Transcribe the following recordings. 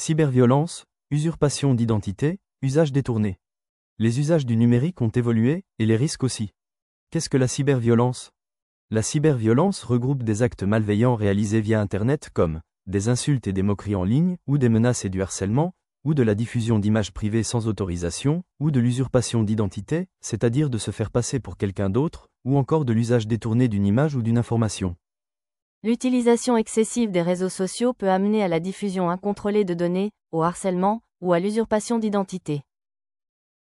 Cyberviolence, usurpation d'identité, usage détourné. Les usages du numérique ont évolué, et les risques aussi. Qu'est-ce que la cyberviolence? La cyberviolence regroupe des actes malveillants réalisés via Internet comme des insultes et des moqueries en ligne, ou des menaces et du harcèlement, ou de la diffusion d'images privées sans autorisation, ou de l'usurpation d'identité, c'est-à-dire de se faire passer pour quelqu'un d'autre, ou encore de l'usage détourné d'une image ou d'une information. L'utilisation excessive des réseaux sociaux peut amener à la diffusion incontrôlée de données, au harcèlement, ou à l'usurpation d'identité.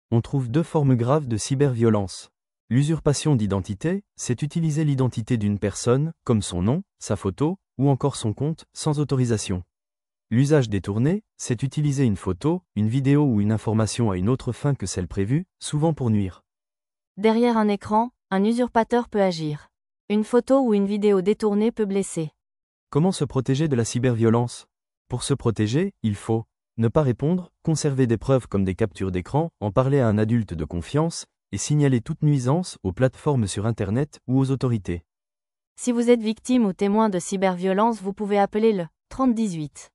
On trouve deux formes graves de cyberviolence. L'usurpation d'identité, c'est utiliser l'identité d'une personne, comme son nom, sa photo, ou encore son compte, sans autorisation. L'usage détourné, c'est utiliser une photo, une vidéo ou une information à une autre fin que celle prévue, souvent pour nuire. Derrière un écran, un usurpateur peut agir. Une photo ou une vidéo détournée peut blesser. Comment se protéger de la cyberviolence? Pour se protéger, il faut ne pas répondre, conserver des preuves comme des captures d'écran, en parler à un adulte de confiance, et signaler toute nuisance aux plateformes sur Internet ou aux autorités. Si vous êtes victime ou témoin de cyberviolence, vous pouvez appeler le 3018.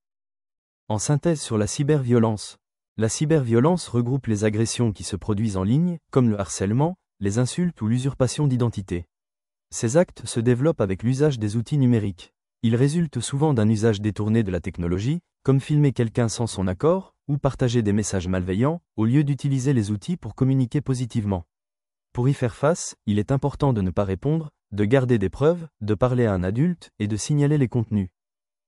En synthèse sur la cyberviolence. La cyberviolence regroupe les agressions qui se produisent en ligne, comme le harcèlement, les insultes ou l'usurpation d'identité. Ces actes se développent avec l'usage des outils numériques. Ils résultent souvent d'un usage détourné de la technologie, comme filmer quelqu'un sans son accord, ou partager des messages malveillants, au lieu d'utiliser les outils pour communiquer positivement. Pour y faire face, il est important de ne pas répondre, de garder des preuves, de parler à un adulte, et de signaler les contenus.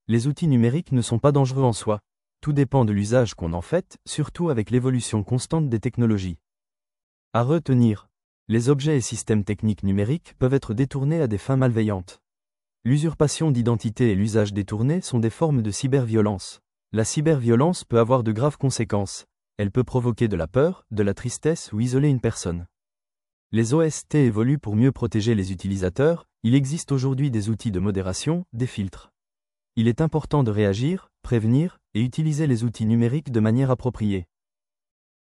Les outils numériques ne sont pas dangereux en soi. Tout dépend de l'usage qu'on en fait, surtout avec l'évolution constante des technologies. À retenir. Les objets et systèmes techniques numériques peuvent être détournés à des fins malveillantes. L'usurpation d'identité et l'usage détourné sont des formes de cyberviolence. La cyberviolence peut avoir de graves conséquences. Elle peut provoquer de la peur, de la tristesse ou isoler une personne. Les OST évoluent pour mieux protéger les utilisateurs. Il existe aujourd'hui des outils de modération, des filtres. Il est important de réagir, prévenir et utiliser les outils numériques de manière appropriée.